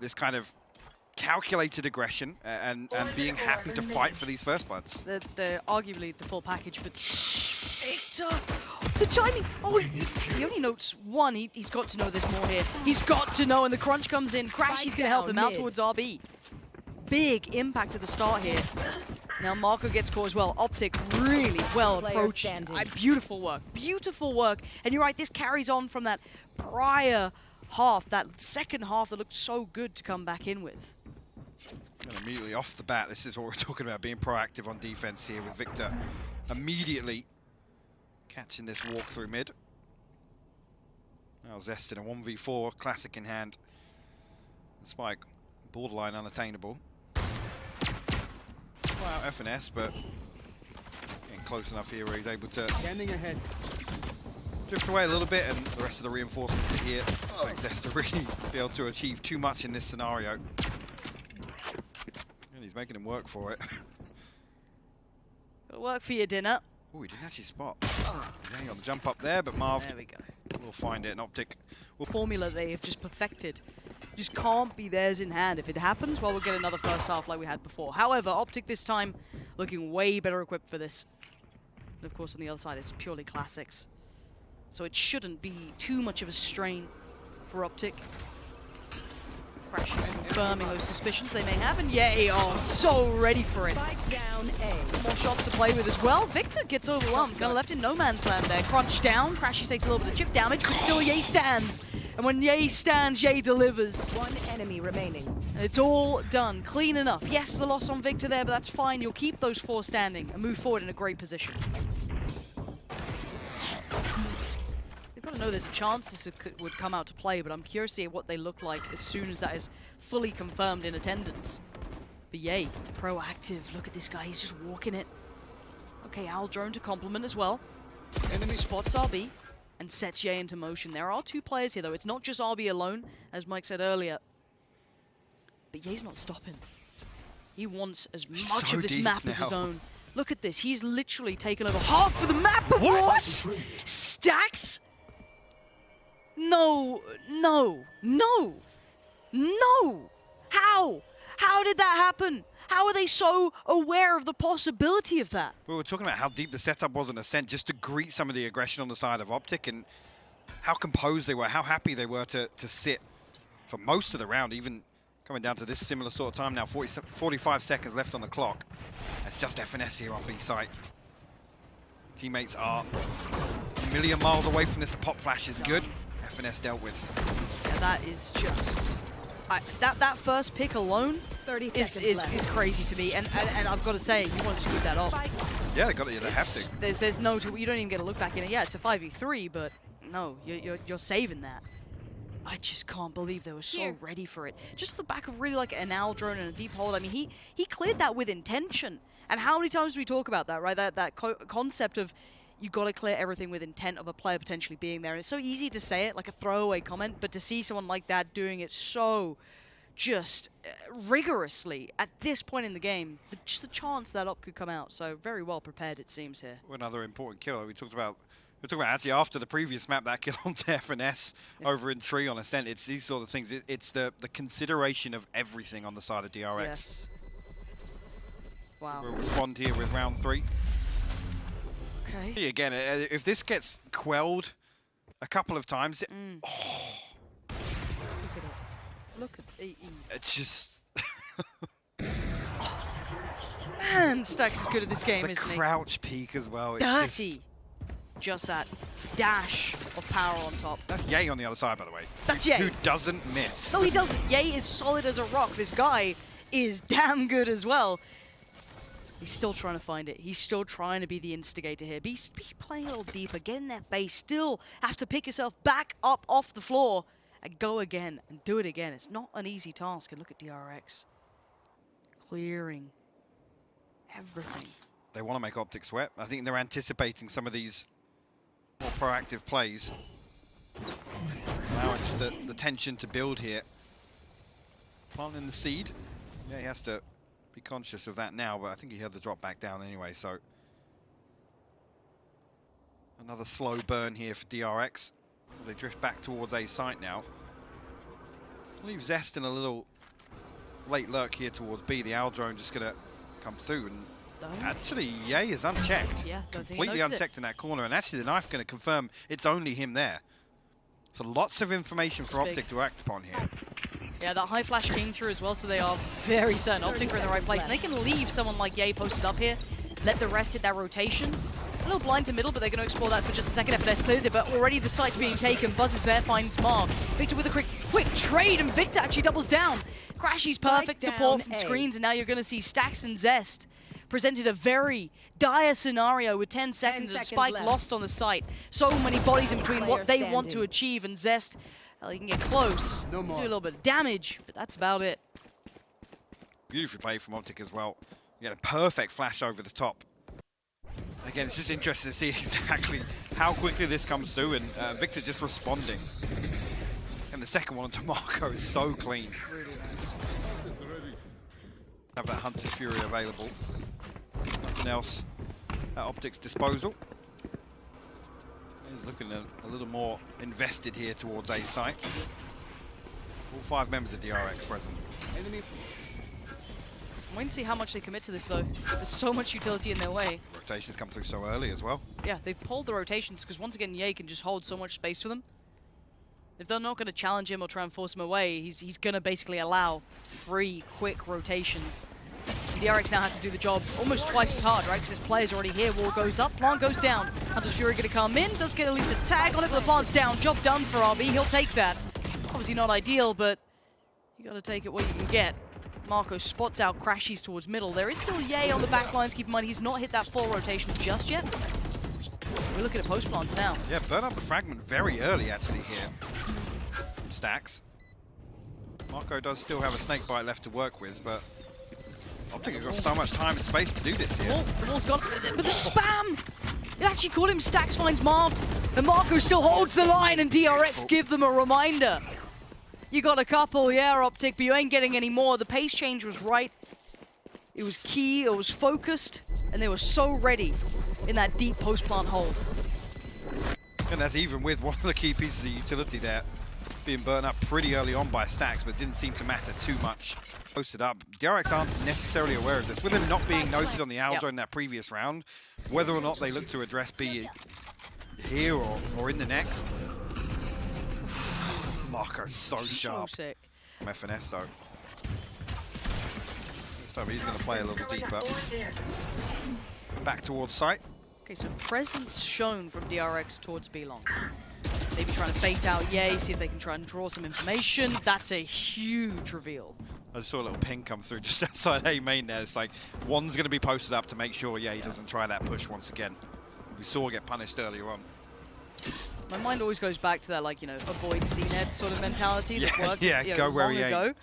This kind of calculated aggression and being happy to fight for these first bloods. They're arguably the full package, but Victor, the timing. Oh, he only notes one. He's got to know there's more here. He's got to know, and the crunch comes in. Crash, he's going to help him out towards RB. Big impact at the start here. Now Marco gets caught as well. Optic really well approached. Beautiful work. Beautiful work. And you're right, this carries on from that prior half, that second half that looked so good to come back in with. And immediately off the bat, this is what we're talking about, being proactive on defense here with Victor immediately catching this walk through mid. Now Zest in a 1v4, classic in hand. Spike, borderline unattainable. Wow, FNS, but getting close enough here where he's able to standing ahead. Drift away a little bit, and the rest of the reinforcements are here. Expect Zest to really be able to achieve too much in this scenario. And he's making him work for it. It'll work for your dinner. Oh, he didn't actually spot. He's on the jump up there, but Marv there we go. We'll find it. An Optic. Formula they have just perfected. Just can't be theirs in hand. If it happens, well, we'll get another first half like we had before. However, Optic this time looking way better equipped for this. And of course, on the other side, it's purely classics. So it shouldn't be too much of a strain for Optic. Crash is confirming those suspicions they may have, and yay, oh, so ready for it. Down A. More shots to play with as well. Victor gets overwhelmed, kind of left in no man's land there. Crunch down, Crashy takes a little bit of chip damage, but still Ye stands. And when Ye stands, Ye delivers. One enemy remaining. And it's all done, clean enough. Yes, the loss on Victor there, but that's fine. You'll keep those four standing and move forward in a great position. They've got to know there's a chance this would come out to play, but I'm curious to see what they look like as soon as that is fully confirmed in attendance. But Ye, proactive. Look at this guy, he's just walking it. Okay, Owl drone to complement as well. Enemy spots RB and sets Ye into motion. There are two players here, though. It's not just RB alone, as Mike said earlier. But Ye's not stopping. He wants as much of this map as his own. Look at this. He's literally taken over half of the map. But what? Stacks? No, no, no, no. How? How did that happen? How are they so aware of the possibility of that? We were talking about how deep the setup was on Ascent just to greet some of the aggression on the side of Optic, and how composed they were, how happy they were to sit for most of the round, even coming down to this similar sort of time now. 45 seconds left on the clock. It's just FNS here on B site. Teammates are a million miles away from this. The pop flash is good. FNS dealt with. Yeah, that is just... that first pick alone is crazy to me, and I've got to say, you want to keep that off. Yeah, they have to. There's no, you don't even get a look back in it. Yeah, it's a 5v3, but no, you're saving that. I just can't believe they were so ready for it. Just off the back of really like an owl drone and a deep hold. I mean, he cleared that with intention. And how many times do we talk about that, right? That concept of you got to clear everything with intent of a player potentially being there. And it's so easy to say it like a throwaway comment, but to see someone like that doing it so just rigorously at this point in the game, just the chance that up could come out. So very well prepared, it seems here. Another important kill. We talked about actually after the previous map, that kill on FNS over in Tree on Ascent. It's these sort of things. It's the consideration of everything on the side of DRX. Yes. Wow. We'll respond here with round 3. Okay. Again, if this gets quelled a couple of times, oh. Look at it. It's just... Man, Stacks is good at this game, isn't he? The crouch peek as well. It's dirty. Just that dash of power on top. That's Ye on the other side, by the way. That's Ye. Who doesn't miss. No, he doesn't. Ye is solid as a rock. This guy is damn good as well. He's still trying to find it. He's still trying to be the instigator here. Be playing a little deeper, get in that base, still have to pick yourself back up off the floor and go again and do it again. It's not an easy task. And look at DRX. Clearing everything. They want to make Optic sweat. I think they're anticipating some of these more proactive plays. Allowing just the tension to build here. Planting the seed. Yeah, he has to be conscious of that now, but I think he had the drop back down anyway, so Another slow burn here for DRX as they drift back towards A site now. Leave Zest in a little late lurk here towards B. The Owl drone just gonna come through, and actually Ye is unchecked. Yeah, completely unchecked in that corner, and actually the knife gonna confirm it's only him there. So lots of information for Optic to act upon here. Yeah, that high flash came through as well, so they are very certain Optic are in the right place. And they can leave someone like Ye posted up here, let the rest hit that rotation. A little blind to middle, but they're going to explore that for just a second. FNS clears it, but already the site's being taken. Buzz is there, finds Marv. Victor with a quick trade, and Victor actually doubles down. Crashy's perfect support from screens, and now you're going to see Stax and Zest presented a very dire scenario with 10 seconds and Spike lost on the site. So many bodies in between what they want to achieve, and Zest, well, he can get close, do a little bit of damage, but that's about it. Beautifully played from Optic as well. You get a perfect flash over the top. Again, it's just interesting to see exactly how quickly this comes through, and Victor just responding. And the second one onto Marco is so clean. Really nice. Have that Hunter's Fury available. Nothing else at Optic's disposal. He's looking a little more invested here towards A site. All 5 members of DRX present. I'm waiting to see how much they commit to this, though. There's so much utility in their way. Rotations come through so early as well. Yeah, they've pulled the rotations because once again, Ye can just hold so much space for them. If they're not going to challenge him or try and force him away, he's going to basically allow 3 quick rotations. And DRX now have to do the job almost twice as hard, right? Because this player's already here. Wall goes up, plant goes down. Hunter's Fury going to come in, does get at least a tag on it, but the plant's down. Job done for RB. He'll take that. Obviously not ideal, but you got to take it what you can get. Marco spots out, crashes towards middle. There is still Ye on the back lines. Keep in mind, he's not hit that full rotation just yet. We're looking at post plants now. Yeah, burn up the fragment very early actually here. Stacks. Marco does still have a snake bite left to work with, but Optic have got so much time and space to do this here. The wall's gone, but the spam! It actually caught him. Stacks finds Marv, and Marco still holds the line, and DRX give them a reminder. You got a couple, yeah, Optic, but you ain't getting any more. The pace change was right. It was key, it was focused, and they were so ready in that deep post-plant hold. And that's even with one of the key pieces of utility there being burnt up pretty early on by Stacks, but it didn't seem to matter too much. Posted up. DRX aren't necessarily aware of this. With them not being noted on the Aljo in that previous round, whether or not they look to address B here or in the next, Marco's so sharp. So sick. FNS though. This time he's going to play a little deeper. Back towards site. Okay, so presence shown from DRX towards B long. Maybe trying to bait out Ye, see if they can try and draw some information. That's a huge reveal. I just saw a little ping come through just outside A main there. It's like one's going to be posted up to make sure Ye doesn't try that push once again. We saw get punished earlier on. My mind always goes back to that, like, you know, avoid CNED sort of mentality that worked, yeah, you know, go where long he ago.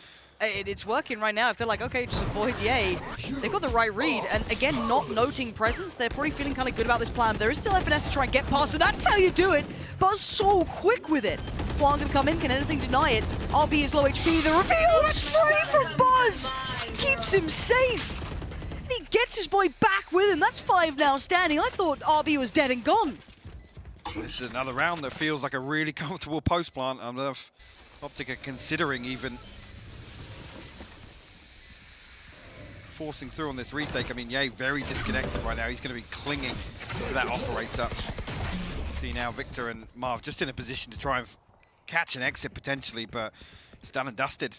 ain't. It's working right now. I feel like, okay, just avoid Ye. They've got the right read, and again, not noting presence. They're probably feeling kind of good about this plan. There is still FNS to try and get past it. That's how you do it. Buzz so quick with it. Flan can come in. Can anything deny it? RB is low HP. The reveal is free from Buzz. Keeps him safe. And he gets his boy back with him. That's 5 now standing. I thought RB was dead and gone. This is another round that feels like a really comfortable post plant. I love Optic are considering even forcing through on this retake. I mean, Ye very disconnected right now. He's going to be clinging to that operator. See now Victor and Marv just in a position to try and catch an exit potentially, but it's done and dusted.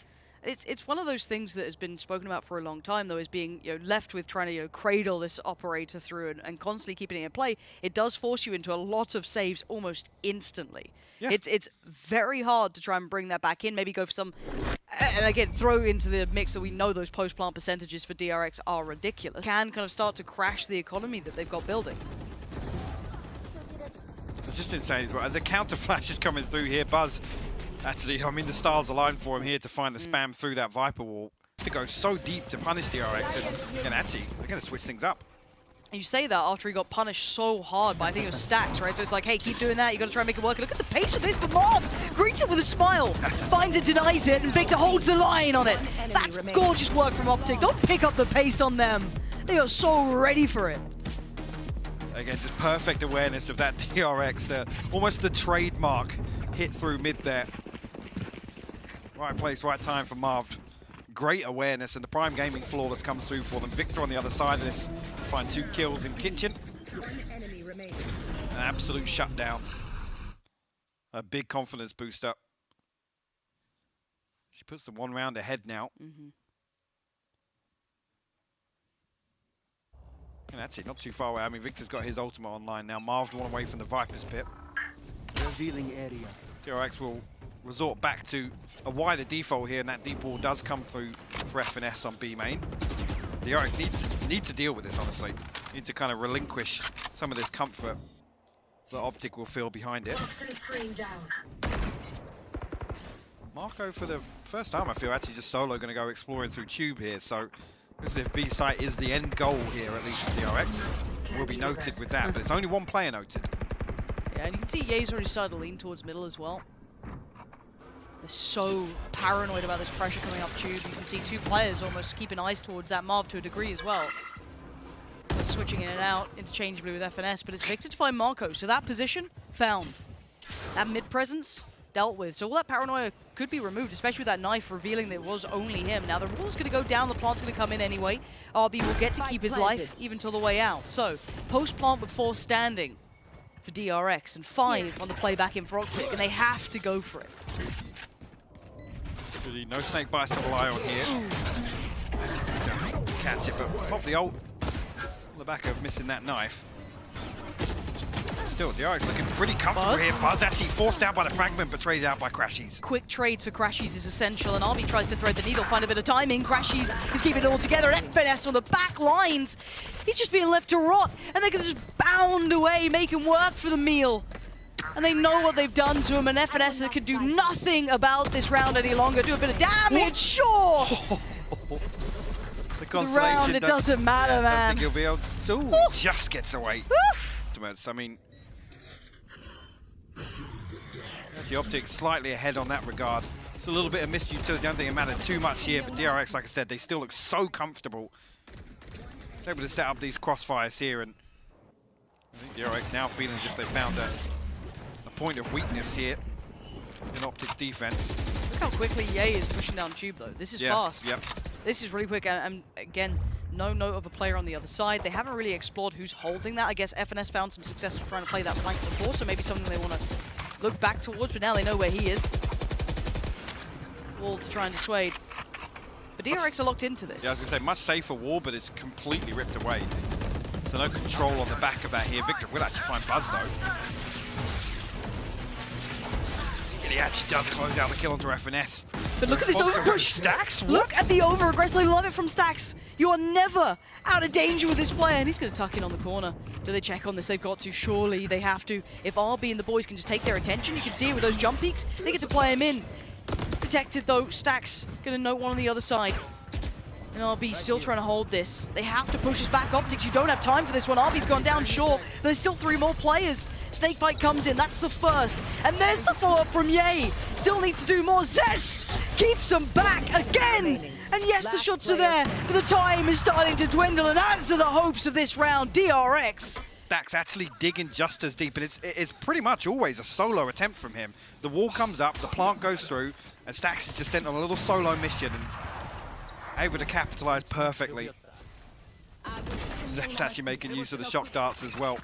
It's one of those things that has been spoken about for a long time, though, is being, you know, left with trying to, you know, cradle this operator through and constantly keeping it in play. It does force you into a lot of saves almost instantly. Yeah. It's very hard to try and bring that back in. Maybe go for some, and again, throw into the mix that we know those post-plant percentages for DRX are ridiculous. Can kind of start to crash the economy that they've got building. It's just insane as well. The counter flash is coming through here. Buzz. Actually, I mean, the stars aligned for him here to find the spam through that Viper wall. To go so deep to punish DRX, and actually, they're going to switch things up. And you say that after he got punished so hard by, I think it was Stacks, right? So it's like, hey, keep doing that. You got to try and make it work. Look at the pace of this, but Marv greets it with a smile. Finds it, denies it, and Victor holds the line on it. That's gorgeous work from Optic. Don't pick up the pace on them. They are so ready for it. Again, just perfect awareness of that DRX, almost the trademark hit through mid there. Right place, right time for Marv. Great awareness, and the Prime Gaming flawless comes through for them. Victor on the other side of this, find 2 kills in kitchen. One enemy remaining. An absolute shutdown. A big confidence booster. She puts them 1 round ahead now. And actually, not too far away. I mean, Victor's got his ultimate online now. Marv's 1 away from the Viper's pit. Revealing area. DRX will resort back to a wider default here, and that deep wall does come through for FNS on B main. DRX need to deal with this, honestly. Need to kind of relinquish some of this comfort that Optic will feel behind it. Marco, for the first time, I feel actually just solo going to go exploring through Tube here, so this if B site is the end goal here, at least for DRX. Will be noted with that, but it's only 1 player noted. Yeah, and you can see Ye's already started to lean towards middle as well. They're so paranoid about this pressure coming up Tube. You can see 2 players almost keeping eyes towards that Marv to a degree as well. They're switching in and out interchangeably with FNS, but it's Victor to find Marco. So that position, found. That mid presence, dealt with. So all that paranoia could be removed, especially with that knife revealing that it was only him. Now the wall's going to go down, the plant's going to come in anyway. RB will get to keep his life even till the way out. So post-plant with 4 standing for DRX and 5 on the playback in for Optic, and they have to go for it. Really no snake bites to rely on here. Catch it, but pop the ult on the back of missing that knife. Still, DRX looking pretty comfortable here. Buzz actually forced out by the fragment, but traded out by Crashies. Quick trades for Crashies is essential, and RB tries to thread the needle, find a bit of timing. Crashies is keeping it all together, and FNS on the back lines. He's just being left to rot, and they're going to just bound away, make him work for the meal. And they know what they've done to him, and FNS can do nothing about this round any longer. Do a bit of damage, sure! The round, it doesn't matter, man. I think he'll be able to... just gets away. I mean... The Optic slightly ahead on that regard. It's a little bit of missed utility. I don't think it mattered too much here, but DRX, like I said, they still look so comfortable. They're able to set up these crossfires here, and I think DRX now feeling as if they found a point of weakness here in Optic's defense. Look how quickly Ye is pushing down Tube, though. This is fast. Yep. This is really quick, and again, no note of a player on the other side. They haven't really explored who's holding that. I guess FNS found some success trying to play that flank before, so maybe something they want to look back towards, but now they know where he is. Wall to try and dissuade. But DRX are locked into this. Yeah, I was going to say, much safer wall, but it's completely ripped away. So no control on the back of that here. Victor will actually find Buzz, though. And he actually does close down the kill onto FNS. But look at this over-push. Stacks? Look at the over-aggressive. I love it from Stacks. You are never out of danger with this player. And he's going to tuck in on the corner. Do they check on this? They've got to. Surely they have to. If RB and the boys can just take their attention, you can see it with those jump peaks. They get to play him in. Detected, though. Stacks going to note one on the other side. And RB still trying to hold this. They have to push us back. Optics, you don't have time for this one. RB's gone down, sure. But there's still 3 more players. Snakebite comes in. That's the first. And there's the follow-up from Ye. Still needs to do more. Zest keeps them back again. And yes, the shots are there. But the time is starting to dwindle. And adds to the hopes of this round. DRX. Stacks actually digging just as deep. And it's pretty much always a solo attempt from him. The wall comes up. The plant goes through. And Stacks is just sent on a little solo mission. And able to capitalize perfectly. Zest actually making use of the shock darts as well.